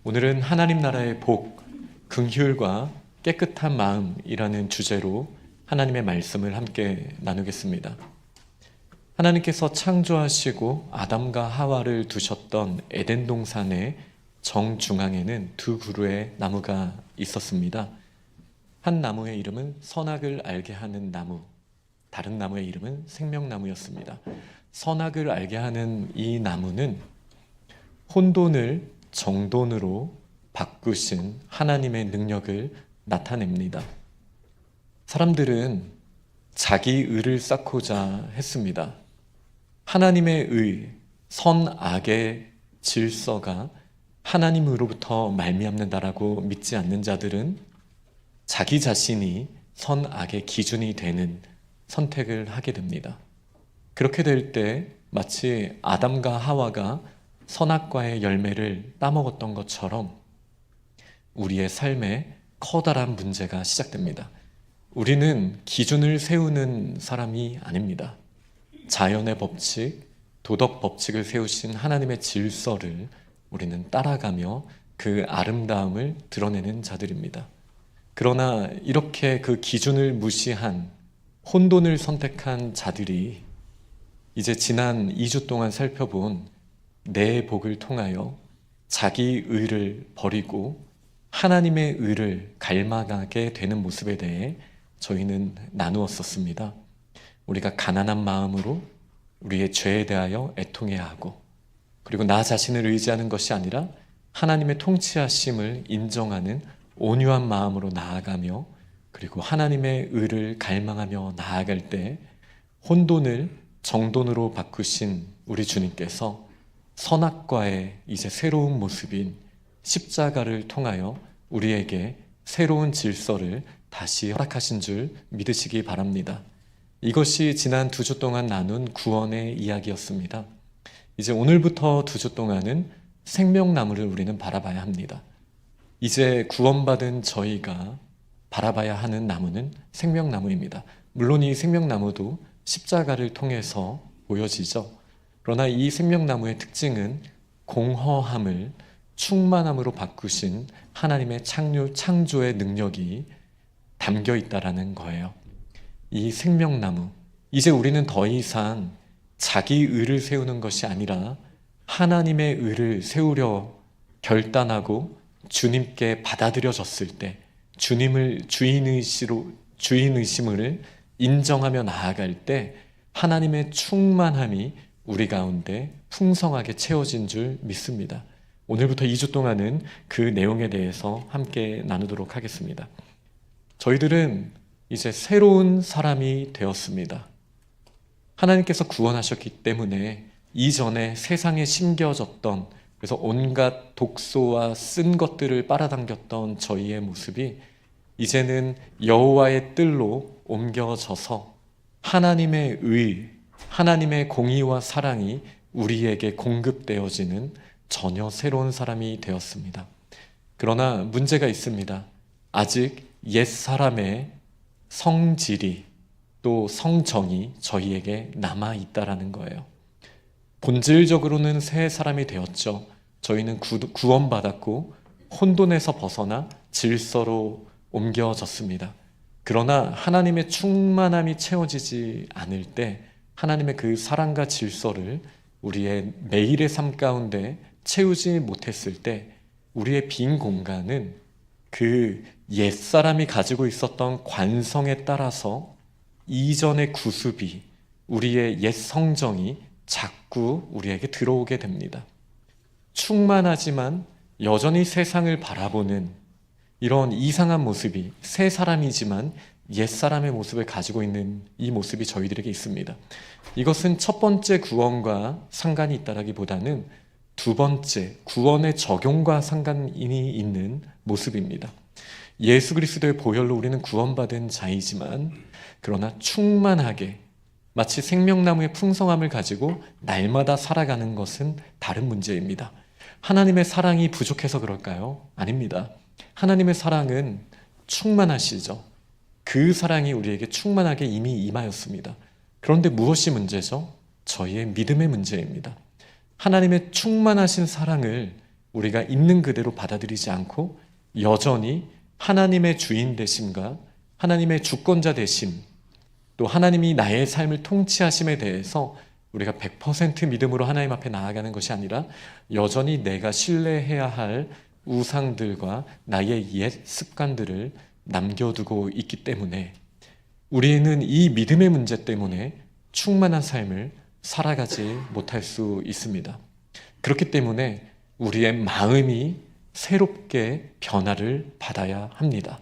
오늘은 하나님 나라의 복, 긍휼과 깨끗한 마음이라는 주제로 하나님의 말씀을 함께 나누겠습니다. 하나님께서 창조하시고 아담과 하와를 두셨던 에덴 동산의 정중앙에는 두 그루의 나무가 있었습니다. 한 나무의 이름은 선악을 알게 하는 나무, 다른 나무의 이름은 생명나무였습니다. 선악을 알게 하는 이 나무는 혼돈을 정돈으로 바꾸신 하나님의 능력을 나타냅니다. 사람들은 자기 의를 쌓고자 했습니다. 하나님의 의, 선악의 질서가 하나님으로부터 말미암는다라고 믿지 않는 자들은 자기 자신이 선악의 기준이 되는 선택을 하게 됩니다. 그렇게 될 때 마치 아담과 하와가 선악과의 열매를 따먹었던 것처럼 우리의 삶에 커다란 문제가 시작됩니다. 우리는 기준을 세우는 사람이 아닙니다. 자연의 법칙, 도덕 법칙을 세우신 하나님의 질서를 우리는 따라가며 그 아름다움을 드러내는 자들입니다. 그러나 이렇게 그 기준을 무시한 혼돈을 선택한 자들이 이제 지난 2주 동안 살펴본 내 복을 통하여 자기 의를 버리고 하나님의 의를 갈망하게 되는 모습에 대해 저희는 나누었었습니다. 우리가 가난한 마음으로 우리의 죄에 대하여 애통해야 하고, 그리고 나 자신을 의지하는 것이 아니라 하나님의 통치하심을 인정하는 온유한 마음으로 나아가며, 그리고 하나님의 의를 갈망하며 나아갈 때 혼돈을 정돈으로 바꾸신 우리 주님께서 선악과의 이제 새로운 모습인 십자가를 통하여 우리에게 새로운 질서를 다시 허락하신 줄 믿으시기 바랍니다. 이것이 지난 2주 동안 나눈 구원의 이야기였습니다. 이제 오늘부터 2주 동안은 생명나무를 우리는 바라봐야 합니다. 이제 구원받은 저희가 바라봐야 하는 나무는 생명나무입니다. 물론 이 생명나무도 십자가를 통해서 보여지죠. 그러나 이 생명나무의 특징은 공허함을 충만함으로 바꾸신 하나님의 창조의 능력이 담겨 있다라는 거예요. 이 생명나무, 이제 우리는 더 이상 자기 의를 세우는 것이 아니라 하나님의 의를 세우려 결단하고 주님께 받아들여졌을 때, 주님을 주인의심을 인정하며 나아갈 때 하나님의 충만함이 우리 가운데 풍성하게 채워진 줄 믿습니다. 오늘부터 2주 동안은 그 내용에 대해서 함께 나누도록 하겠습니다. 저희들은 이제 새로운 사람이 되었습니다. 하나님께서 구원하셨기 때문에 이전에 세상에 심겨졌던, 그래서 온갖 독소와 쓴 것들을 빨아당겼던 저희의 모습이 이제는 여호와의 뜰로 옮겨져서 하나님의 의, 하나님의 공의와 사랑이 우리에게 공급되어지는 전혀 새로운 사람이 되었습니다. 그러나 문제가 있습니다. 아직 옛사람의 성질이 또 성정이 저희에게 남아있다라는 거예요. 본질적으로는 새 사람이 되었죠. 저희는 구원받았고 혼돈에서 벗어나 질서로 옮겨졌습니다. 그러나 하나님의 충만함이 채워지지 않을 때 하나님의 그 사랑과 질서를 우리의 매일의 삶 가운데 채우지 못했을 때 우리의 빈 공간은 그 옛사람이 가지고 있었던 관성에 따라서 이전의 구습이, 우리의 옛 성정이 자꾸 우리에게 들어오게 됩니다. 충만하지만 여전히 세상을 바라보는 이런 이상한 모습이, 새 사람이지만 옛사람의 모습을 가지고 있는 이 모습이 저희들에게 있습니다. 이것은 첫 번째 구원과 상관이 있다라기보다는 두 번째 구원의 적용과 상관이 있는 모습입니다. 예수 그리스도의 보혈로 우리는 구원받은 자이지만, 그러나 충만하게 마치 생명나무의 풍성함을 가지고 날마다 살아가는 것은 다른 문제입니다. 하나님의 사랑이 부족해서 그럴까요? 아닙니다. 하나님의 사랑은 충만하시죠. 그 사랑이 우리에게 충만하게 이미 임하였습니다. 그런데 무엇이 문제죠? 저희의 믿음의 문제입니다. 하나님의 충만하신 사랑을 우리가 있는 그대로 받아들이지 않고 여전히 하나님의 주인 되심과 하나님의 주권자 되심, 또 하나님이 나의 삶을 통치하심에 대해서 우리가 100% 믿음으로 하나님 앞에 나아가는 것이 아니라 여전히 내가 신뢰해야 할 우상들과 나의 옛 습관들을 남겨두고 있기 때문에 우리는 이 믿음의 문제 때문에 충만한 삶을 살아가지 못할 수 있습니다. 그렇기 때문에 우리의 마음이 새롭게 변화를 받아야 합니다.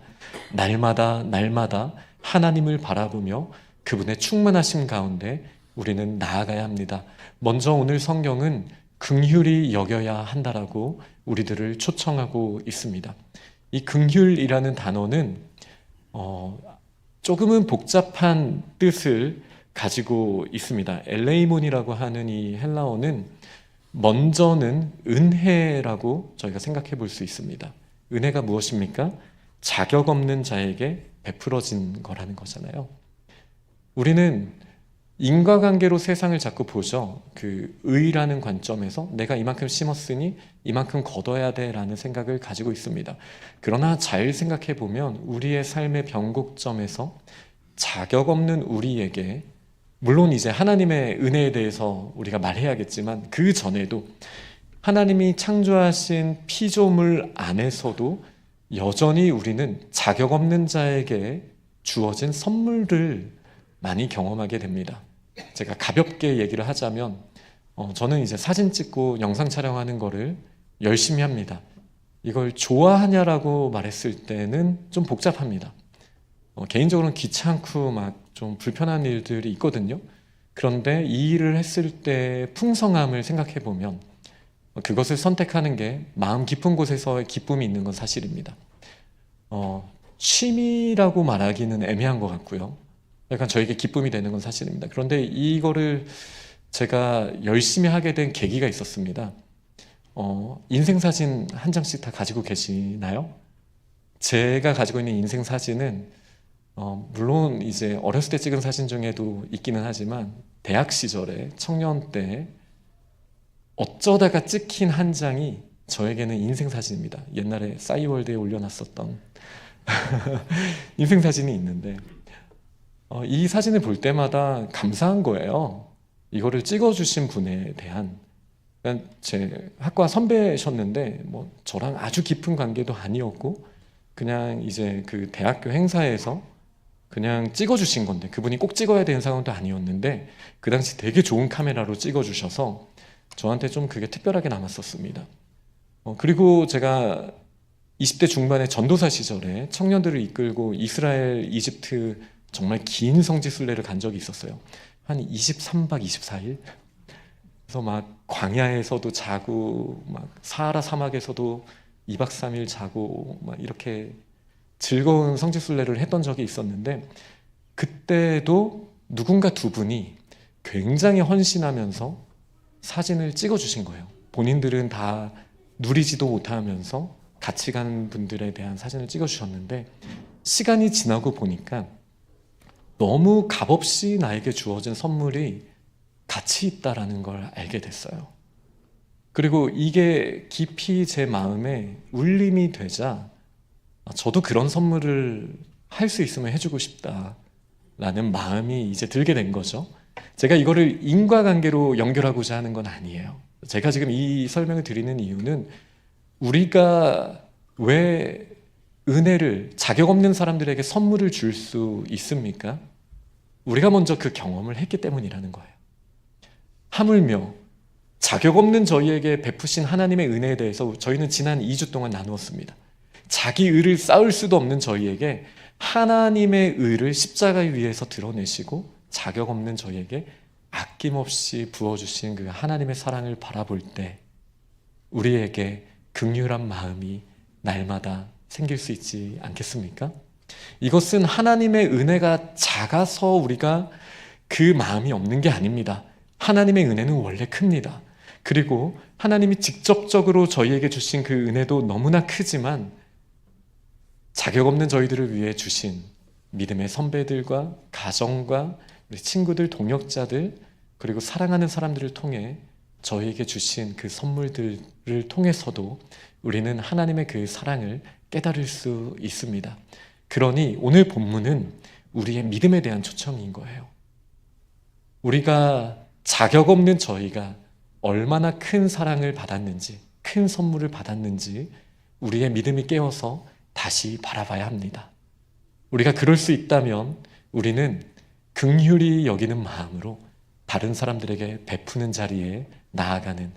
날마다 하나님을 바라보며 그분의 충만하심 가운데 우리는 나아가야 합니다. 먼저 오늘 성경은 긍휼히 여겨야 한다라고 우리들을 초청하고 있습니다. 이 긍휼이라는 단어는 조금은 복잡한 뜻을 가지고 있습니다. 엘레이몬이라고 하는 이 헬라어는 먼저는 은혜라고 저희가 생각해 볼 수 있습니다. 은혜가 무엇입니까? 자격 없는 자에게 베풀어진 거라는 거잖아요. 우리는 인과관계로 세상을 자꾸 보죠. 그 의라는 관점에서 내가 이만큼 심었으니 이만큼 거둬야 돼라는 생각을 가지고 있습니다. 그러나 잘 생각해 보면 우리의 삶의 변곡점에서 자격 없는 우리에게, 물론 이제 하나님의 은혜에 대해서 우리가 말해야겠지만 그 전에도 하나님이 창조하신 피조물 안에서도 여전히 우리는 자격 없는 자에게 주어진 선물을 많이 경험하게 됩니다. 제가 가볍게 얘기를 하자면 저는 이제 사진 찍고 영상 촬영하는 거를 열심히 합니다. 이걸 좋아하냐라고 말했을 때는 좀 복잡합니다. 개인적으로는 귀찮고 막 좀 불편한 일들이 있거든요. 그런데 이 일을 했을 때 풍성함을 생각해 보면 그것을 선택하는 게 마음 깊은 곳에서의 기쁨이 있는 건 사실입니다. 취미라고 말하기는 애매한 것 같고요. 약간 저에게 기쁨이 되는 건 사실입니다. 그런데 이거를 제가 열심히 하게 된 계기가 있었습니다. 인생 사진 한 장씩 다 가지고 계시나요? 제가 가지고 있는 인생 사진은 물론 이제 어렸을 때 찍은 사진 중에도 있기는 하지만 대학 시절에 청년 때 어쩌다가 찍힌 한 장이 저에게는 인생 사진입니다. 옛날에 싸이월드에 올려놨었던 인생 사진이 있는데 이 사진을 볼 때마다 감사한 거예요. 이거를 찍어주신 분에 대한. 그러니까 제 학과 선배셨는데 뭐 저랑 아주 깊은 관계도 아니었고 그냥 이제 그 대학교 행사에서 그냥 찍어주신 건데 그분이 꼭 찍어야 되는 상황도 아니었는데 그 당시 되게 좋은 카메라로 찍어주셔서 저한테 좀 그게 특별하게 남았었습니다. 그리고 제가 20대 중반의 전도사 시절에 청년들을 이끌고 이스라엘, 이집트 정말 긴 성지 순례를 간 적이 있었어요. 한 23박 24일. 그래서 막 광야에서도 자고 막 사하라 사막에서도 2박 3일 자고 막 이렇게 즐거운 성지 순례를 했던 적이 있었는데 그때도 누군가 두 분이 굉장히 헌신하면서 사진을 찍어주신 거예요. 본인들은 다 누리지도 못하면서 같이 간 분들에 대한 사진을 찍어주셨는데 시간이 지나고 보니까 너무 값없이 나에게 주어진 선물이 가치 있다라는 걸 알게 됐어요. 그리고 이게 깊이 제 마음에 울림이 되자 저도 그런 선물을 할 수 있으면 해주고 싶다라는 마음이 이제 들게 된 거죠. 제가 이거를 인과관계로 연결하고자 하는 건 아니에요. 제가 지금 이 설명을 드리는 이유는 우리가 왜 은혜를 자격 없는 사람들에게 선물을 줄 수 있습니까? 우리가 먼저 그 경험을 했기 때문이라는 거예요. 하물며 자격 없는 저희에게 베푸신 하나님의 은혜에 대해서 저희는 지난 2주 동안 나누었습니다. 자기 의를 쌓을 수도 없는 저희에게 하나님의 의를 십자가 위에서 드러내시고 자격 없는 저희에게 아낌없이 부어주신 그 하나님의 사랑을 바라볼 때 우리에게 긍휼한 마음이 날마다 생길 수 있지 않겠습니까? 이것은 하나님의 은혜가 작아서 우리가 그 마음이 없는 게 아닙니다. 하나님의 은혜는 원래 큽니다. 그리고 하나님이 직접적으로 저희에게 주신 그 은혜도 너무나 크지만 자격 없는 저희들을 위해 주신 믿음의 선배들과 가정과 우리 친구들, 동역자들 그리고 사랑하는 사람들을 통해 저희에게 주신 그 선물들을 통해서도 우리는 하나님의 그 사랑을 깨달을 수 있습니다. 그러니 오늘 본문은 우리의 믿음에 대한 초청인 거예요. 우리가 자격 없는 저희가 얼마나 큰 사랑을 받았는지, 큰 선물을 받았는지 우리의 믿음이 깨어서 다시 바라봐야 합니다. 우리가 그럴 수 있다면 우리는 긍휼히 여기는 마음으로 다른 사람들에게 베푸는 자리에 나아가는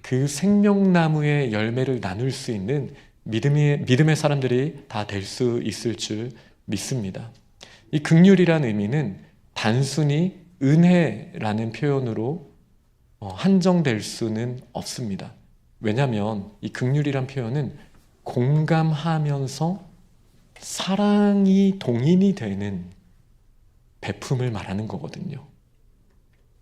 그 생명나무의 열매를 나눌 수 있는 믿음의 사람들이 다 될 수 있을 줄 믿습니다. 이 긍휼이라는 의미는 단순히 은혜라는 표현으로 한정될 수는 없습니다. 왜냐하면 이 긍휼이란 표현은 공감하면서 사랑이 동인이 되는 베품을 말하는 거거든요.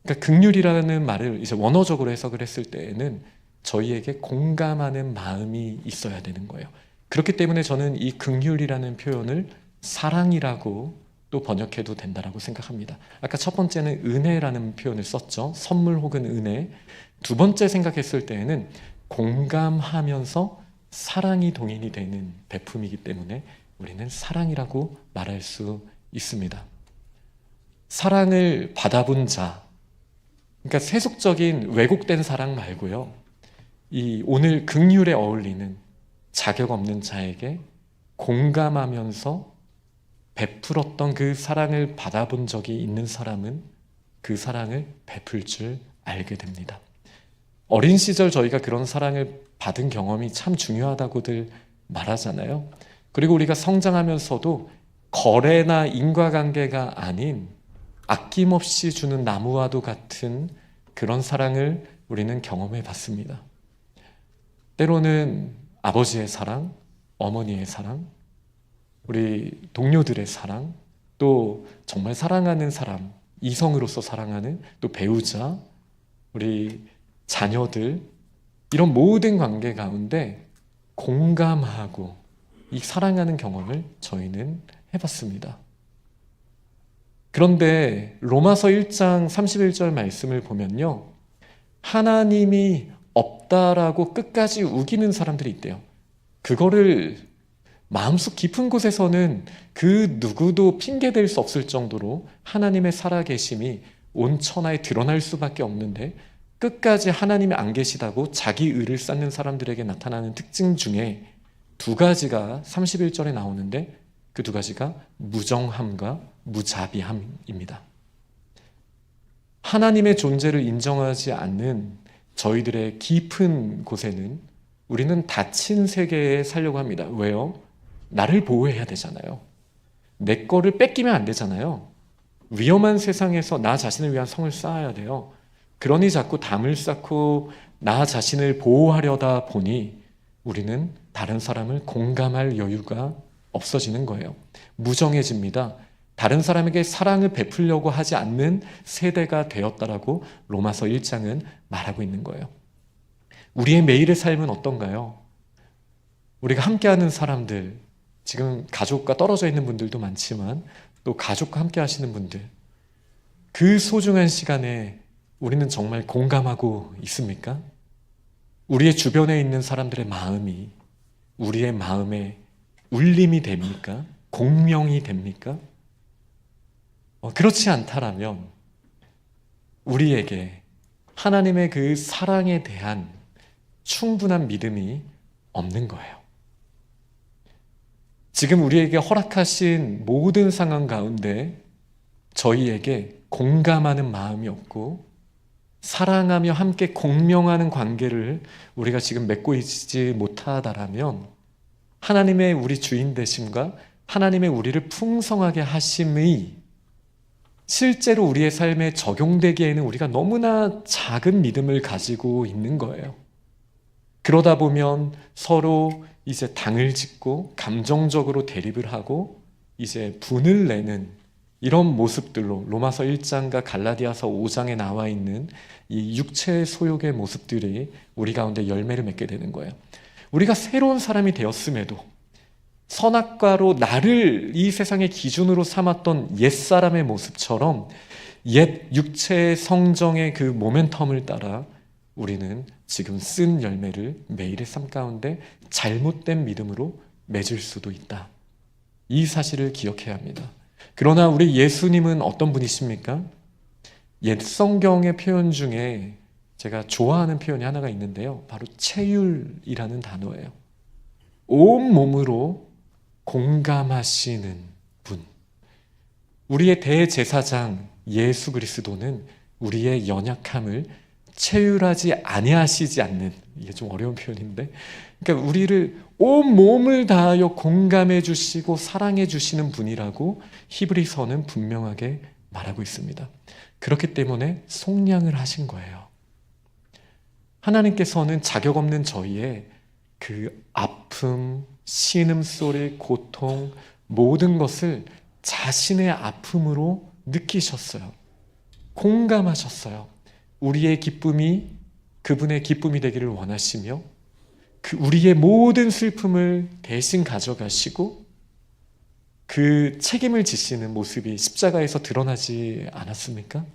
그러니까 긍휼이라는 말을 이제 원어적으로 해석을 했을 때에는 저희에게 공감하는 마음이 있어야 되는 거예요. 그렇기 때문에 저는 이 긍휼이라는 표현을 사랑이라고 또 번역해도 된다라고 생각합니다. 아까 첫 번째는 은혜라는 표현을 썼죠. 선물 혹은 은혜. 두 번째 생각했을 때에는 공감하면서 사랑이 동인이 되는 베품이기 때문에 우리는 사랑이라고 말할 수 있습니다. 사랑을 받아본 자, 그러니까 세속적인 왜곡된 사랑 말고요. 이 오늘 긍휼에 어울리는 자격 없는 자에게 공감하면서 베풀었던 그 사랑을 받아본 적이 있는 사람은 그 사랑을 베풀 줄 알게 됩니다. 어린 시절 저희가 그런 사랑을 받은 경험이 참 중요하다고들 말하잖아요. 그리고 우리가 성장하면서도 거래나 인과관계가 아닌 아낌없이 주는 나무와도 같은 그런 사랑을 우리는 경험해 봤습니다. 때로는 아버지의 사랑, 어머니의 사랑, 우리 동료들의 사랑, 또 정말 사랑하는 사람, 이성으로서 사랑하는 또 배우자, 우리 자녀들, 이런 모든 관계 가운데 공감하고 이 사랑하는 경험을 저희는 해봤습니다. 그런데 로마서 1장 31절 말씀을 보면요, 하나님이 없다라고 끝까지 우기는 사람들이 있대요. 그거를 마음속 깊은 곳에서는 그 누구도 핑계댈 수 없을 정도로 하나님의 살아계심이 온 천하에 드러날 수밖에 없는데, 끝까지 하나님이 안 계시다고 자기 의를 쌓는 사람들에게 나타나는 특징 중에 두 가지가 31절에 나오는데, 그 두 가지가 무정함과 무자비함입니다. 하나님의 존재를 인정하지 않는 저희들의 깊은 곳에는 우리는 닫힌 세계에 살려고 합니다. 왜요? 나를 보호해야 되잖아요. 내 거를 뺏기면 안 되잖아요. 위험한 세상에서 나 자신을 위한 성을 쌓아야 돼요. 그러니 자꾸 담을 쌓고 나 자신을 보호하려다 보니 우리는 다른 사람을 공감할 여유가 없어지는 거예요. 무정해집니다. 다른 사람에게 사랑을 베풀려고 하지 않는 세대가 되었다라고 로마서 1장은 말하고 있는 거예요. 우리의 매일의 삶은 어떤가요? 우리가 함께하는 사람들, 지금 가족과 떨어져 있는 분들도 많지만 또 가족과 함께 하시는 분들, 그 소중한 시간에 우리는 정말 공감하고 있습니까? 우리의 주변에 있는 사람들의 마음이 우리의 마음에 울림이 됩니까? 공명이 됩니까? 그렇지 않다라면 우리에게 하나님의 그 사랑에 대한 충분한 믿음이 없는 거예요. 지금 우리에게 허락하신 모든 상황 가운데 저희에게 공감하는 마음이 없고 사랑하며 함께 공명하는 관계를 우리가 지금 맺고 있지 못하다라면 하나님의 우리 주인 되심과 하나님의 우리를 풍성하게 하심의 실제로 우리의 삶에 적용되기에는 우리가 너무나 작은 믿음을 가지고 있는 거예요. 그러다 보면 서로 이제 당을 짓고 감정적으로 대립을 하고 이제 분을 내는 이런 모습들로 로마서 1장과 갈라디아서 5장에 나와 있는 이 육체의 소욕의 모습들이 우리 가운데 열매를 맺게 되는 거예요. 우리가 새로운 사람이 되었음에도 선악과로 나를 이 세상의 기준으로 삼았던 옛사람의 모습처럼 옛 육체의 성정의 그 모멘텀을 따라 우리는 지금 쓴 열매를 매일의 삶 가운데 잘못된 믿음으로 맺을 수도 있다. 이 사실을 기억해야 합니다. 그러나 우리 예수님은 어떤 분이십니까? 옛 성경의 표현 중에 제가 좋아하는 표현이 하나가 있는데요. 바로 체휼이라는 단어예요. 온 몸으로 공감하시는 분. 우리의 대제사장 예수 그리스도는 우리의 연약함을 체휼하지 아니하시지 않는, 이게 좀 어려운 표현인데, 그러니까 우리를 온 몸을 다하여 공감해 주시고 사랑해 주시는 분이라고 히브리서는 분명하게 말하고 있습니다. 그렇기 때문에 속량을 하신 거예요. 하나님께서는 자격 없는 저희의 그 아픔, 신음소리, 고통, 모든 것을 자신의 아픔으로 느끼셨어요. 공감하셨어요. 우리의 기쁨이 그분의 기쁨이 되기를 원하시며 우리의 모든 슬픔을 대신 가져가시고 그 책임을 지시는 모습이 십자가에서 드러나지 않았습니까?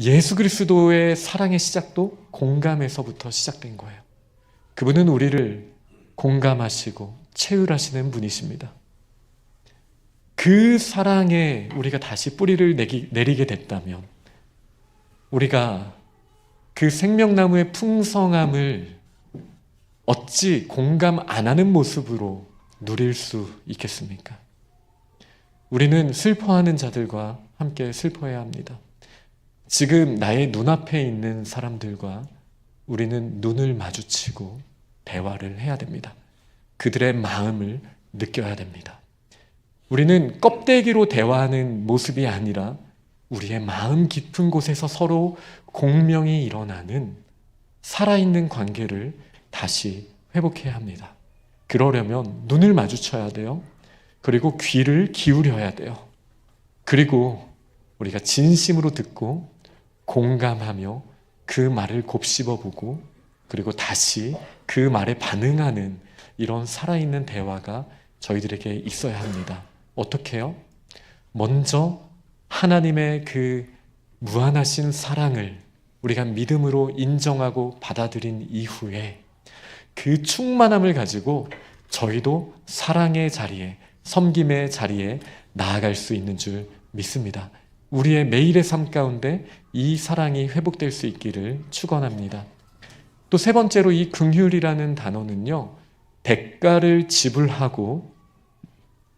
예수 그리스도의 사랑의 시작도 공감에서부터 시작된 거예요. 그분은 우리를 공감하시고 체휼하시는 분이십니다. 그 사랑에 우리가 다시 뿌리를 내리게 됐다면 우리가 그 생명나무의 풍성함을 어찌 공감 안 하는 모습으로 누릴 수 있겠습니까? 우리는 슬퍼하는 자들과 함께 슬퍼해야 합니다. 지금 나의 눈앞에 있는 사람들과 우리는 눈을 마주치고 대화를 해야 됩니다. 그들의 마음을 느껴야 됩니다. 우리는 껍데기로 대화하는 모습이 아니라 우리의 마음 깊은 곳에서 서로 공명이 일어나는 살아있는 관계를 다시 회복해야 합니다. 그러려면 눈을 마주쳐야 돼요. 그리고 귀를 기울여야 돼요. 그리고 우리가 진심으로 듣고 공감하며 그 말을 곱씹어보고 그리고 다시 그 말에 반응하는 이런 살아있는 대화가 저희들에게 있어야 합니다. 어떻게 해요? 먼저 하나님의 그 무한하신 사랑을 우리가 믿음으로 인정하고 받아들인 이후에 그 충만함을 가지고 저희도 사랑의 자리에, 섬김의 자리에 나아갈 수 있는 줄 믿습니다. 우리의 매일의 삶 가운데 이 사랑이 회복될 수 있기를 축원합니다. 또 세 번째로 이 긍휼이라는 단어는요, 대가를 지불하고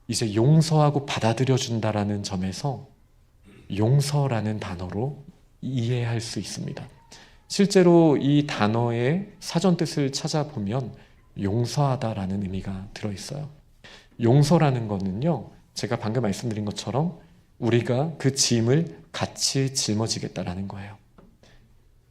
이제 용서하고 받아들여 준다라는 점에서 용서라는 단어로 이해할 수 있습니다. 실제로 이 단어의 사전 뜻을 찾아보면 용서하다라는 의미가 들어있어요. 용서라는 것은요, 제가 방금 말씀드린 것처럼 우리가 그 짐을 같이 짊어지겠다라는 거예요.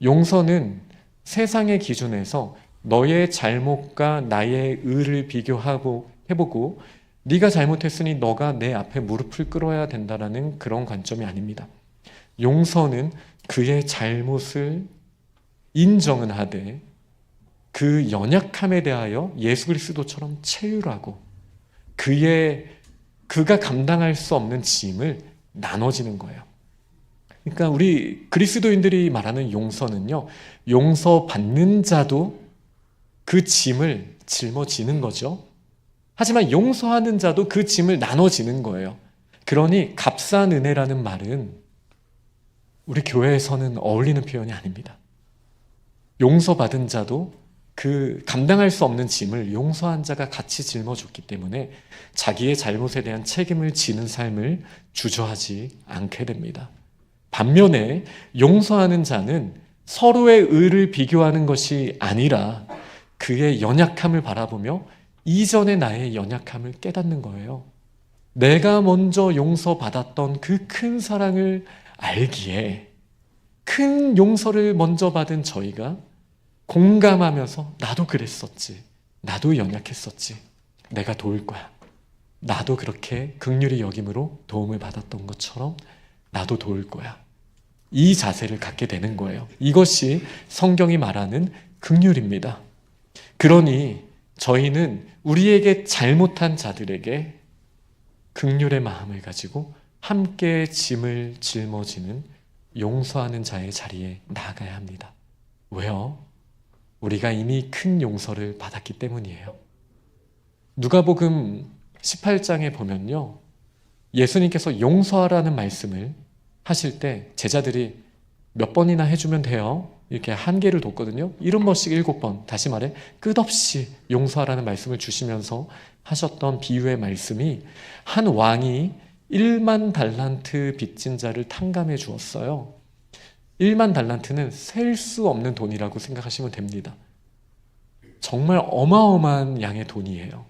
용서는 세상의 기준에서 너의 잘못과 나의 의를 비교하고 해보고 네가 잘못했으니 너가 내 앞에 무릎을 꿇어야 된다라는 그런 관점이 아닙니다. 용서는 그의 잘못을 인정은 하되 그 연약함에 대하여 예수 그리스도처럼 체휼하고 그가 감당할 수 없는 짐을 나눠지는 거예요. 그러니까 우리 그리스도인들이 말하는 용서는요, 용서받는 자도 그 짐을 짊어지는 거죠. 하지만 용서하는 자도 그 짐을 나눠지는 거예요. 그러니 값싼 은혜라는 말은 우리 교회에서는 어울리는 표현이 아닙니다. 용서받은 자도 그 감당할 수 없는 짐을 용서한 자가 같이 짊어졌기 때문에 자기의 잘못에 대한 책임을 지는 삶을 주저하지 않게 됩니다. 반면에 용서하는 자는 서로의 의를 비교하는 것이 아니라 그의 연약함을 바라보며 이전의 나의 연약함을 깨닫는 거예요. 내가 먼저 용서받았던 그 큰 사랑을 알기에 큰 용서를 먼저 받은 저희가 공감하면서 나도 그랬었지, 나도 연약했었지, 내가 도울 거야, 나도 그렇게 긍휼히 여김으로 도움을 받았던 것처럼 나도 도울 거야, 이 자세를 갖게 되는 거예요. 이것이 성경이 말하는 긍휼입니다. 그러니 저희는 우리에게 잘못한 자들에게 긍휼의 마음을 가지고 함께 짐을 짊어지는 용서하는 자의 자리에 나아가야 합니다. 왜요? 우리가 이미 큰 용서를 받았기 때문이에요. 누가복음 18장에 보면요, 예수님께서 용서하라는 말씀을 하실 때 제자들이 몇 번이나 해주면 돼요? 이렇게 한계를 뒀거든요. 70번씩 7번, 다시 말해 끝없이 용서하라는 말씀을 주시면서 하셨던 비유의 말씀이, 한 왕이 1만 달란트 빚진 자를 탕감해 주었어요. 1만 달란트는 셀 수 없는 돈이라고 생각하시면 됩니다. 정말 어마어마한 양의 돈이에요.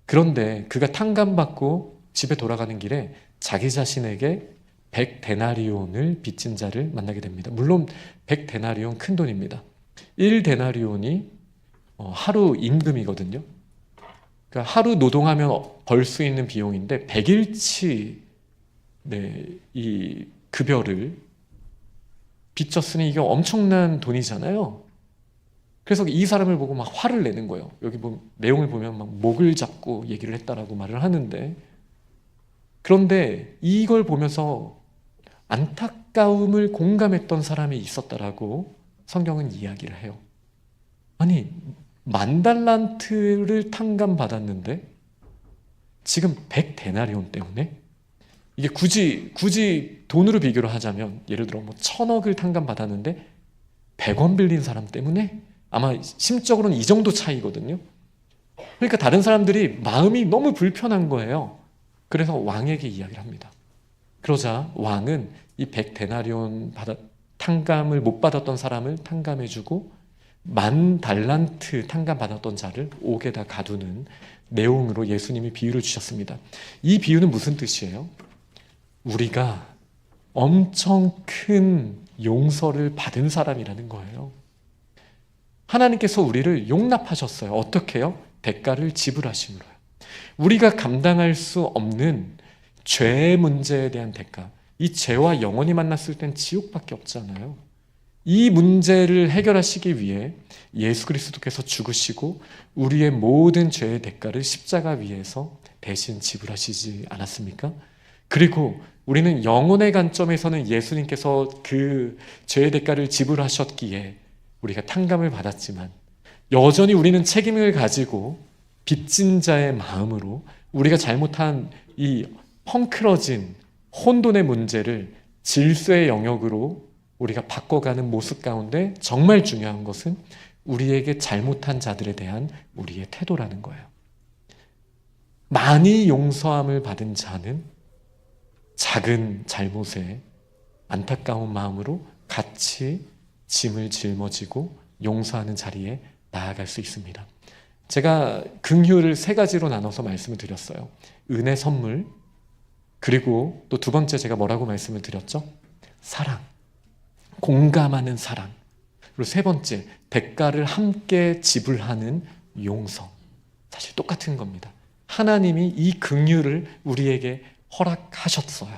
그런데 그가 탕감받고 집에 돌아가는 길에 자기 자신에게 100데나리온을 빚진 자를 만나게 됩니다. 물론 100데나리온 큰 돈입니다. 1데나리온이 하루 임금이거든요. 그러니까 하루 노동하면 벌 수 있는 비용인데 100일치 이 급여를 빚졌으니 이게 엄청난 돈이잖아요. 그래서 이 사람을 보고 막 화를 내는 거예요. 여기 내용을 보면 막 목을 잡고 얘기를 했다라고 말을 하는데, 그런데 이걸 보면서 안타까움을 공감했던 사람이 있었다라고 성경은 이야기를 해요. 아니, 10,000달란트를 탕감받았는데 지금 100데나리온 때문에, 이게 굳이 돈으로 비교를 하자면 예를 들어 1,000억을 탕감받았는데 100원 빌린 사람 때문에, 아마 심적으로는 이 정도 차이거든요. 그러니까 다른 사람들이 마음이 너무 불편한 거예요. 그래서 왕에게 이야기를 합니다. 그러자 왕은 이 100데나리온 탕감을 못 받았던 사람을 탕감해주고 10,000달란트 탕감받았던 자를 옥에다 가두는 내용으로 예수님이 비유를 주셨습니다. 이 비유는 무슨 뜻이에요? 우리가 엄청 큰 용서를 받은 사람이라는 거예요. 하나님께서 우리를 용납하셨어요. 어떻게 해요? 대가를 지불하심으로요. 우리가 감당할 수 없는 죄의 문제에 대한 대가, 이 죄와 영원히 만났을 땐 지옥밖에 없잖아요. 이 문제를 해결하시기 위해 예수 그리스도께서 죽으시고 우리의 모든 죄의 대가를 십자가 위에서 대신 지불하시지 않았습니까? 그리고 우리는 영혼의 관점에서는 예수님께서 그 죄의 대가를 지불하셨기에 우리가 탕감을 받았지만, 여전히 우리는 책임을 가지고 빚진 자의 마음으로 우리가 잘못한 이 헝클어진 혼돈의 문제를 질서의 영역으로 우리가 바꿔가는 모습 가운데 정말 중요한 것은 우리에게 잘못한 자들에 대한 우리의 태도라는 거예요. 많이 용서함을 받은 자는 작은 잘못에 안타까운 마음으로 같이 짐을 짊어지고 용서하는 자리에 나아갈 수 있습니다. 제가 긍휼을 3가지로 나눠서 말씀을 드렸어요. 은혜 선물, 그리고 또 2번째 제가 뭐라고 말씀을 드렸죠? 사랑, 공감하는 사랑, 그리고 3번째 대가를 함께 지불하는 용서. 사실 똑같은 겁니다. 하나님이 이 긍휼을 우리에게 허락하셨어요.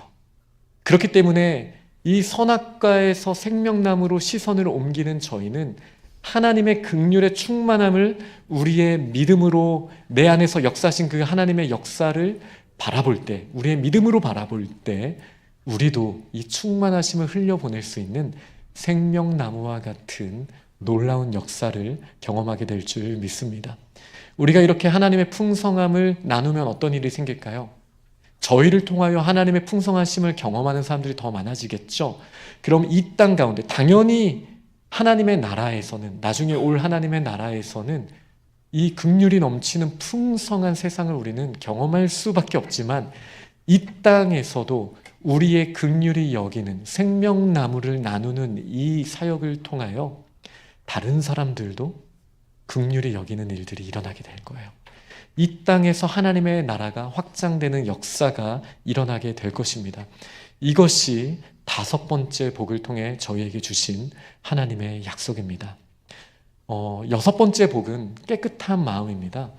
그렇기 때문에 이 선악과에서 생명나무로 시선을 옮기는 저희는 하나님의 긍휼의 충만함을 우리의 믿음으로 내 안에서 역사하신 그 하나님의 역사를 바라볼 때, 우리의 믿음으로 바라볼 때 우리도 이 충만하심을 흘려보낼 수 있는 생명나무와 같은 놀라운 역사를 경험하게 될 줄 믿습니다. 우리가 이렇게 하나님의 풍성함을 나누면 어떤 일이 생길까요? 저희를 통하여 하나님의 풍성하심을 경험하는 사람들이 더 많아지겠죠. 그럼 이 땅 가운데 당연히 하나님의 나라에서는, 나중에 올 하나님의 나라에서는 이 긍휼이 넘치는 풍성한 세상을 우리는 경험할 수밖에 없지만, 이 땅에서도 우리의 긍휼이 여기는 생명나무를 나누는 이 사역을 통하여 다른 사람들도 긍휼이 여기는 일들이 일어나게 될 거예요. 이 땅에서 하나님의 나라가 확장되는 역사가 일어나게 될 것입니다. 이것이 5번째 복을 통해 저희에게 주신 하나님의 약속입니다. 6번째 복은 깨끗한 마음입니다.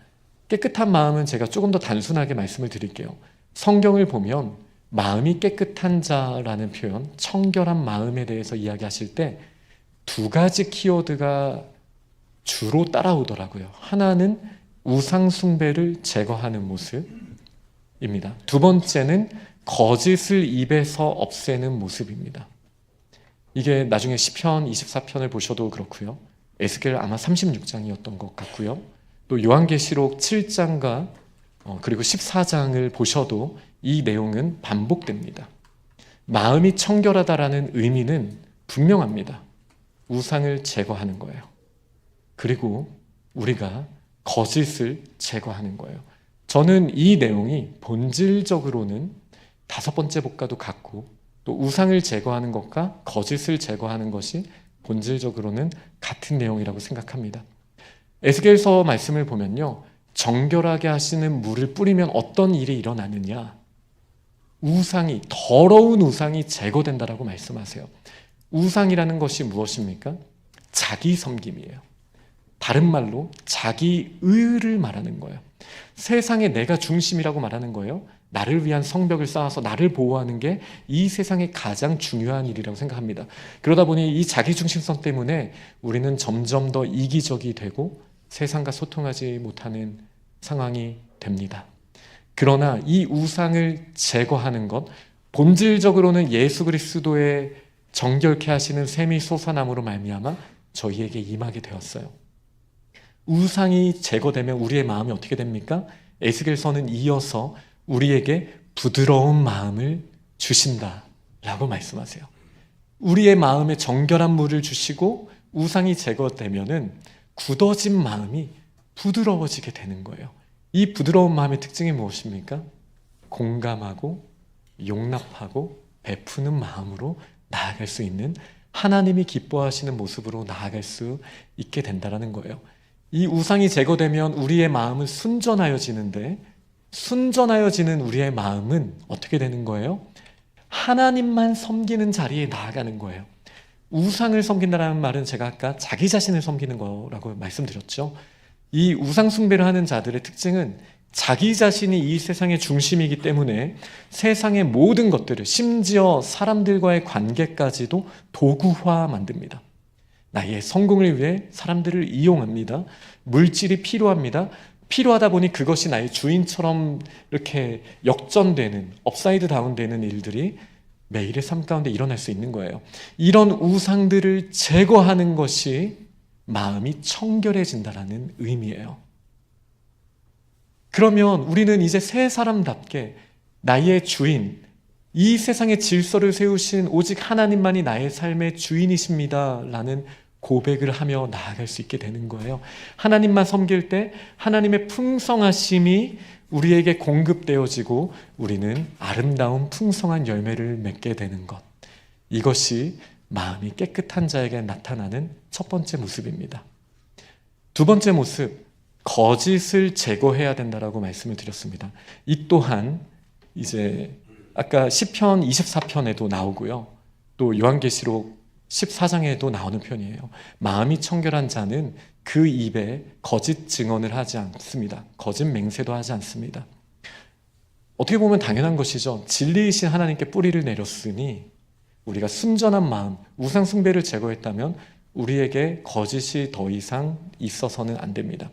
깨끗한 마음은 제가 조금 더 단순하게 말씀을 드릴게요. 성경을 보면 마음이 깨끗한 자라는 표현, 청결한 마음에 대해서 이야기하실 때 2가지 키워드가 주로 따라오더라고요. 하나는 우상 숭배를 제거하는 모습입니다. 2번째는 거짓을 입에서 없애는 모습입니다. 이게 나중에 시편 24편을 보셔도 그렇고요. 에스겔 아마 36장이었던 것 같고요. 또 요한계시록 7장과 그리고 14장을 보셔도 이 내용은 반복됩니다. 마음이 청결하다라는 의미는 분명합니다. 우상을 제거하는 거예요. 그리고 우리가 거짓을 제거하는 거예요. 저는 이 내용이 본질적으로는 5번째 복과도 같고 또 우상을 제거하는 것과 거짓을 제거하는 것이 본질적으로는 같은 내용이라고 생각합니다. 에스겔서 말씀을 보면요, 정결하게 하시는 물을 뿌리면 어떤 일이 일어나느냐, 더러운 우상이 제거된다라고 말씀하세요. 우상이라는 것이 무엇입니까? 자기 섬김이에요. 다른 말로 자기의를 말하는 거예요. 세상에 내가 중심이라고 말하는 거예요. 나를 위한 성벽을 쌓아서 나를 보호하는 게 이 세상의 가장 중요한 일이라고 생각합니다. 그러다 보니 이 자기중심성 때문에 우리는 점점 더 이기적이 되고 세상과 소통하지 못하는 상황이 됩니다. 그러나 이 우상을 제거하는 것, 본질적으로는 예수 그리스도의 정결케 하시는 샘이 솟아남으로 말미암아 저희에게 임하게 되었어요. 우상이 제거되면 우리의 마음이 어떻게 됩니까? 에스겔서는 이어서 우리에게 부드러운 마음을 주신다라고 말씀하세요. 우리의 마음에 정결한 물을 주시고 우상이 제거되면은 굳어진 마음이 부드러워지게 되는 거예요. 이 부드러운 마음의 특징이 무엇입니까? 공감하고 용납하고 베푸는 마음으로 나아갈 수 있는, 하나님이 기뻐하시는 모습으로 나아갈 수 있게 된다는 거예요. 이 우상이 제거되면 우리의 마음은 순전하여지는데, 순전하여지는 우리의 마음은 어떻게 되는 거예요? 하나님만 섬기는 자리에 나아가는 거예요. 우상을 섬긴다는 말은 제가 아까 자기 자신을 섬기는 거라고 말씀드렸죠. 이 우상 숭배를 하는 자들의 특징은 자기 자신이 이 세상의 중심이기 때문에 세상의 모든 것들을, 심지어 사람들과의 관계까지도 도구화 만듭니다. 나의 성공을 위해 사람들을 이용합니다. 물질이 필요합니다. 필요하다 보니 그것이 나의 주인처럼 이렇게 역전되는, 업사이드 다운 되는 일들이 매일의 삶 가운데 일어날 수 있는 거예요. 이런 우상들을 제거하는 것이 마음이 청결해진다는 의미예요. 그러면 우리는 이제 새 사람답게 나의 주인, 이 세상의 질서를 세우신 오직 하나님만이 나의 삶의 주인이십니다 라는 고백을 하며 나아갈 수 있게 되는 거예요. 하나님만 섬길 때 하나님의 풍성하심이 우리에게 공급되어지고 우리는 아름다운 풍성한 열매를 맺게 되는 것, 이것이 마음이 깨끗한 자에게 나타나는 첫 번째 모습입니다. 두 번째 모습, 거짓을 제거해야 된다라고 말씀을 드렸습니다. 이 또한 이제 아까 시편 24편에도 나오고요, 또 요한계시록 14장에도 나오는 편이에요. 마음이 청결한 자는 그 입에 거짓 증언을 하지 않습니다. 거짓 맹세도 하지 않습니다. 어떻게 보면 당연한 것이죠. 진리이신 하나님께 뿌리를 내렸으니 우리가 순전한 마음, 우상 숭배를 제거했다면 우리에게 거짓이 더 이상 있어서는 안 됩니다.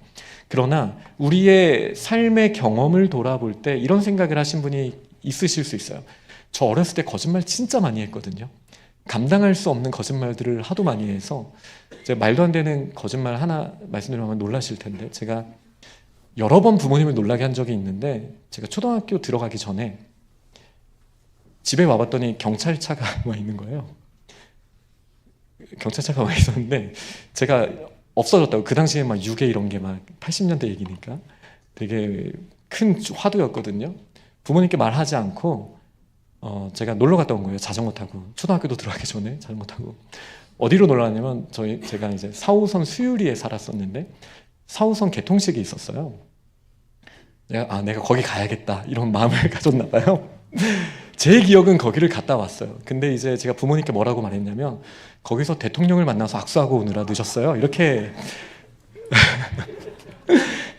그러나 우리의 삶의 경험을 돌아볼 때 이런 생각을 하신 분이 있으실 수 있어요. 저 어렸을 때 거짓말 진짜 많이 했거든요. 감당할 수 없는 거짓말들을 하도 많이 해서 제가 말도 안 되는 거짓말 하나 말씀드리면 놀라실 텐데, 제가 여러 번 부모님을 놀라게 한 적이 있는데, 제가 초등학교 들어가기 전에 집에 와봤더니 경찰차가 와 있는 거예요. 경찰차가 와 있었는데 제가 없어졌다고. 그 당시에 막 유괴 이런 게 막 80년대 얘기니까 되게 큰 화두였거든요. 부모님께 말하지 않고 제가 놀러 갔다 온 거예요. 자전거 타고. 초등학교도 들어가기 전에 자전거 타고. 어디로 놀러 갔냐면 제가 이제 4호선 수유리에 살았었는데 4호선 개통식이 있었어요. 내가 거기 가야겠다 이런 마음을 가졌나 봐요. 제 기억은 거기를 갔다 왔어요. 근데 이제 제가 부모님께 뭐라고 말했냐면, 거기서 대통령을 만나서 악수하고 오느라 늦었어요. 이렇게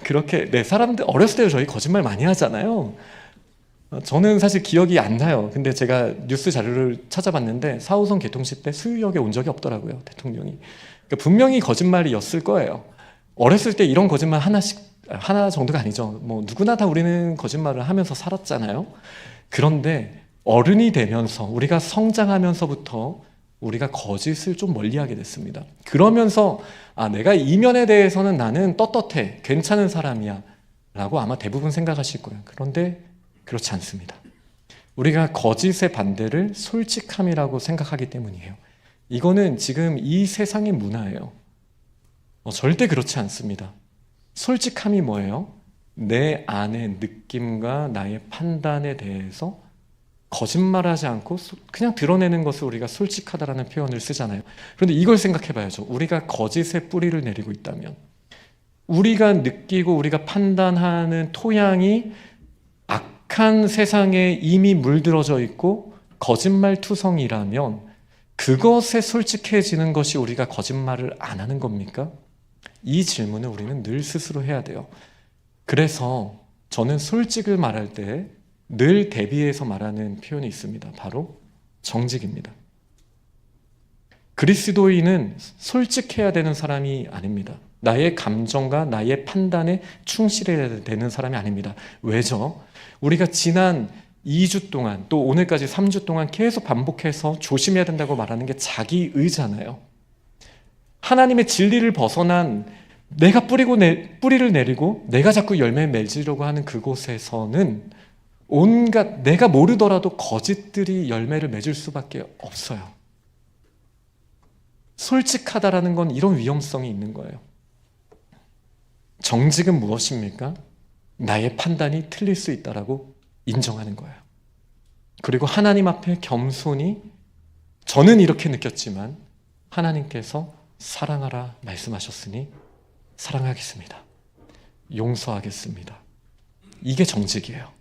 그렇게. 네, 사람들 어렸을 때 저희 거짓말 많이 하잖아요. 저는 사실 기억이 안 나요. 근데 제가 뉴스 자료를 찾아봤는데 4호선 개통식 때 수유역에 온 적이 없더라고요, 대통령이. 그러니까 분명히 거짓말이었을 거예요. 어렸을 때 이런 거짓말 하나 정도가 아니죠. 뭐 누구나 다 우리는 거짓말을 하면서 살았잖아요. 그런데 어른이 되면서, 우리가 성장하면서부터 우리가 거짓을 좀 멀리하게 됐습니다. 그러면서 내가 이면에 대해서는 나는 떳떳해, 괜찮은 사람이야 라고 아마 대부분 생각하실 거예요. 그런데 그렇지 않습니다. 우리가 거짓의 반대를 솔직함이라고 생각하기 때문이에요. 이거는 지금 이 세상의 문화예요. 절대 그렇지 않습니다. 솔직함이 뭐예요? 내 안의 느낌과 나의 판단에 대해서 거짓말하지 않고 그냥 드러내는 것을 우리가 솔직하다라는 표현을 쓰잖아요. 그런데 이걸 생각해 봐야죠. 우리가 거짓의 뿌리를 내리고 있다면, 우리가 느끼고 우리가 판단하는 토양이 악한 세상에 이미 물들어져 있고 거짓말투성이라면 그것에 솔직해지는 것이 우리가 거짓말을 안 하는 겁니까? 이 질문을 우리는 늘 스스로 해야 돼요. 그래서 저는 솔직을 말할 때 늘 대비해서 말하는 표현이 있습니다. 바로 정직입니다. 그리스도인은 솔직해야 되는 사람이 아닙니다. 나의 감정과 나의 판단에 충실해야 되는 사람이 아닙니다. 왜죠? 우리가 지난 2주 동안 또 오늘까지 3주 동안 계속 반복해서 조심해야 된다고 말하는 게 자기의잖아요. 하나님의 진리를 벗어난 내가 뿌리를 내리고 내가 자꾸 열매 맺으려고 하는 그곳에서는 온갖 내가 모르더라도 거짓들이 열매를 맺을 수밖에 없어요. 솔직하다라는 건 이런 위험성이 있는 거예요. 정직은 무엇입니까? 나의 판단이 틀릴 수 있다라고 인정하는 거예요. 그리고 하나님 앞에 겸손히, 저는 이렇게 느꼈지만 하나님께서 사랑하라 말씀하셨으니 사랑하겠습니다. 용서하겠습니다. 이게 정직이에요.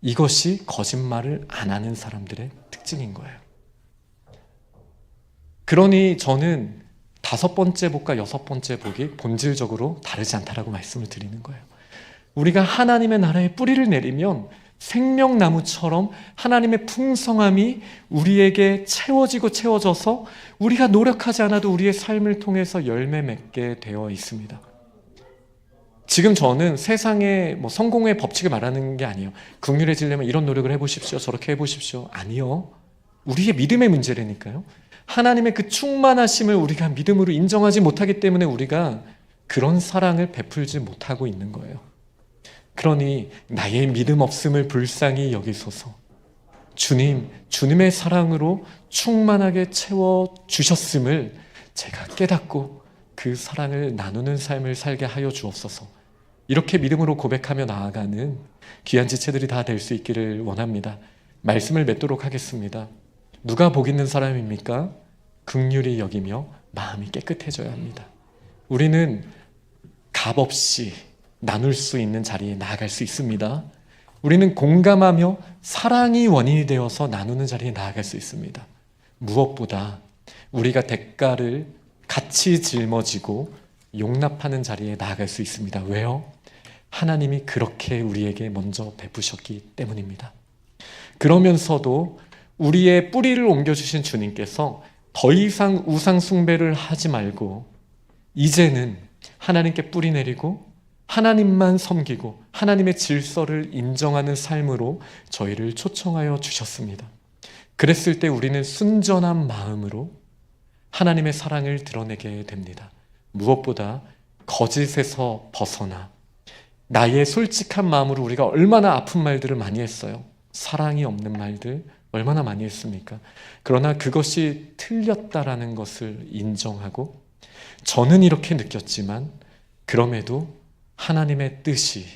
이것이 거짓말을 안 하는 사람들의 특징인 거예요. 그러니 저는 5번째 복과 6번째 복이 본질적으로 다르지 않다라고 말씀을 드리는 거예요. 우리가 하나님의 나라에 뿌리를 내리면 생명나무처럼 하나님의 풍성함이 우리에게 채워지고 채워져서 우리가 노력하지 않아도 우리의 삶을 통해서 열매 맺게 되어 있습니다. 지금 저는 세상의 성공의 법칙을 말하는 게 아니에요. 긍휼해지려면 이런 노력을 해보십시오, 저렇게 해보십시오. 아니요. 우리의 믿음의 문제라니까요. 하나님의 그 충만하심을 우리가 믿음으로 인정하지 못하기 때문에 우리가 그런 사랑을 베풀지 못하고 있는 거예요. 그러니 나의 믿음 없음을 불쌍히 여기소서. 주님의 사랑으로 충만하게 채워주셨음을 제가 깨닫고 그 사랑을 나누는 삶을 살게 하여 주옵소서. 이렇게 믿음으로 고백하며 나아가는 귀한 지체들이 다 될 수 있기를 원합니다. 말씀을 맺도록 하겠습니다. 누가 복 있는 사람입니까? 긍휼히 여기며 마음이 깨끗해져야 합니다. 우리는 값없이 나눌 수 있는 자리에 나아갈 수 있습니다. 우리는 공감하며 사랑이 원인이 되어서 나누는 자리에 나아갈 수 있습니다. 무엇보다 우리가 대가를 같이 짊어지고 용납하는 자리에 나아갈 수 있습니다. 왜요? 하나님이 그렇게 우리에게 먼저 베푸셨기 때문입니다. 그러면서도 우리의 뿌리를 옮겨주신 주님께서 더 이상 우상 숭배를 하지 말고 이제는 하나님께 뿌리 내리고 하나님만 섬기고 하나님의 질서를 인정하는 삶으로 저희를 초청하여 주셨습니다. 그랬을 때 우리는 순전한 마음으로 하나님의 사랑을 드러내게 됩니다. 무엇보다 거짓에서 벗어나 나의 솔직한 마음으로 우리가 얼마나 아픈 말들을 많이 했어요. 사랑이 없는 말들 얼마나 많이 했습니까? 그러나 그것이 틀렸다라는 것을 인정하고 저는 이렇게 느꼈지만 그럼에도 하나님의 뜻이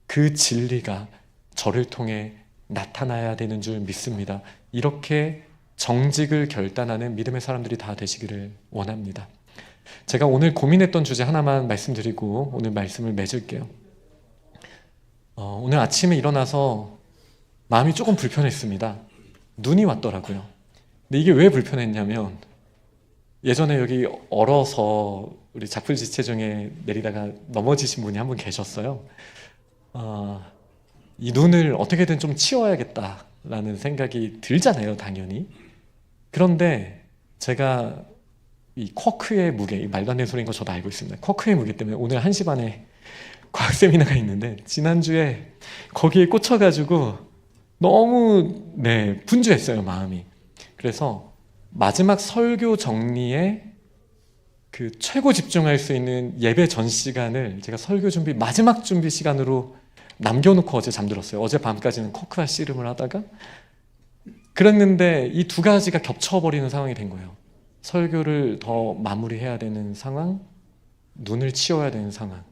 그 진리가 저를 통해 나타나야 되는 줄 믿습니다. 이렇게 정직을 결단하는 믿음의 사람들이 다 되시기를 원합니다. 제가 오늘 고민했던 주제 하나만 말씀드리고 오늘 말씀을 맺을게요. 오늘 아침에 일어나서 마음이 조금 불편했습니다. 눈이 왔더라고요. 근데 이게 왜 불편했냐면 예전에 여기 얼어서 우리 작불지체 중에 내리다가 넘어지신 분이 한 분 계셨어요. 이 눈을 어떻게든 좀 치워야겠다라는 생각이 들잖아요, 당연히. 그런데 제가 이 쿼크의 무게, 말도 안 되는 소리인 거 저도 알고 있습니다. 쿼크의 무게 때문에 오늘 1시 반에 과학 세미나가 있는데 지난주에 거기에 꽂혀가지고 너무 분주했어요, 마음이. 그래서 마지막 설교 정리에 그 최고 집중할 수 있는 예배 전 시간을 제가 설교 준비 마지막 준비 시간으로 남겨놓고 어제 잠들었어요. 어제 밤까지는 코크와 씨름을 하다가 그랬는데 이 두 가지가 겹쳐버리는 상황이 된 거예요. 설교를 더 마무리해야 되는 상황, 눈을 치워야 되는 상황.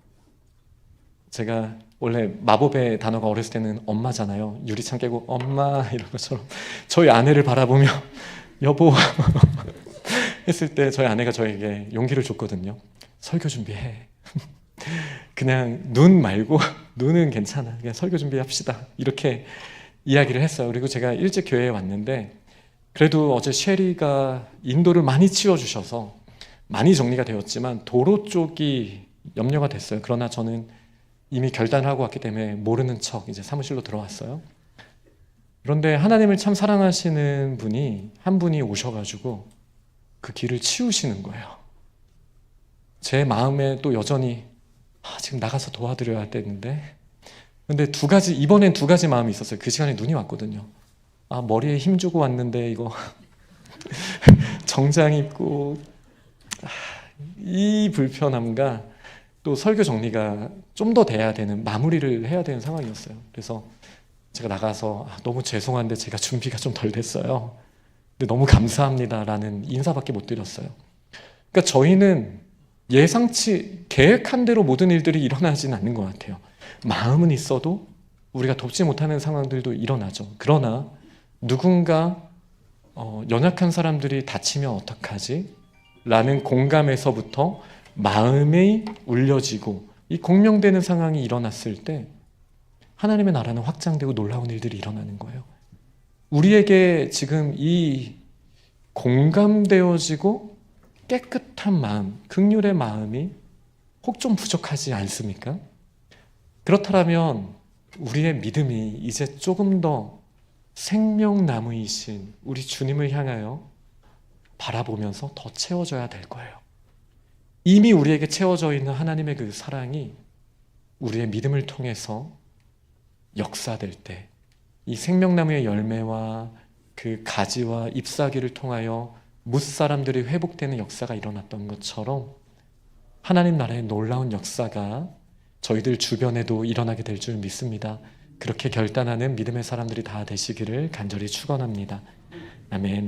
제가 원래 마법의 단어가 어렸을 때는 엄마잖아요. 유리창 깨고 엄마 이런 것처럼 저희 아내를 바라보며 여보 했을 때 저희 아내가 저에게 용기를 줬거든요. 설교 준비해. 그냥 눈 말고 눈은 괜찮아. 그냥 설교 준비합시다. 이렇게 이야기를 했어요. 그리고 제가 일찍 교회에 왔는데 그래도 어제 쉐리가 인도를 많이 치워주셔서 많이 정리가 되었지만 도로 쪽이 염려가 됐어요. 그러나 저는 이미 결단을 하고 왔기 때문에 모르는 척 이제 사무실로 들어왔어요. 그런데 하나님을 참 사랑하시는 분이 한 분이 오셔가지고 그 길을 치우시는 거예요. 제 마음에 또 여전히 지금 나가서 도와드려야 되는데 근데 이번엔 두 가지 마음이 있었어요. 그 시간에 눈이 왔거든요. 머리에 힘 주고 왔는데 이거 정장 입고 이 불편함과 또 설교 정리가 좀 더 돼야 되는 마무리를 해야 되는 상황이었어요. 그래서 제가 나가서 너무 죄송한데 제가 준비가 좀 덜 됐어요. 근데 너무 감사합니다라는 인사밖에 못 드렸어요. 그러니까 저희는 예상치 계획한 대로 모든 일들이 일어나지는 않는 것 같아요. 마음은 있어도 우리가 돕지 못하는 상황들도 일어나죠. 그러나 누군가 연약한 사람들이 다치면 어떡하지? 라는 공감에서부터 마음이 울려지고 이 공명되는 상황이 일어났을 때 하나님의 나라는 확장되고 놀라운 일들이 일어나는 거예요. 우리에게 지금 이 공감되어지고 깨끗한 마음, 긍휼의 마음이 혹 좀 부족하지 않습니까? 그렇다면 우리의 믿음이 이제 조금 더 생명나무이신 우리 주님을 향하여 바라보면서 더 채워져야 될 거예요. 이미 우리에게 채워져 있는 하나님의 그 사랑이 우리의 믿음을 통해서 역사될 때 이 생명나무의 열매와 그 가지와 잎사귀를 통하여 무사람들이 회복되는 역사가 일어났던 것처럼 하나님 나라의 놀라운 역사가 저희들 주변에도 일어나게 될 줄 믿습니다. 그렇게 결단하는 믿음의 사람들이 다 되시기를 간절히 축원합니다. 아멘.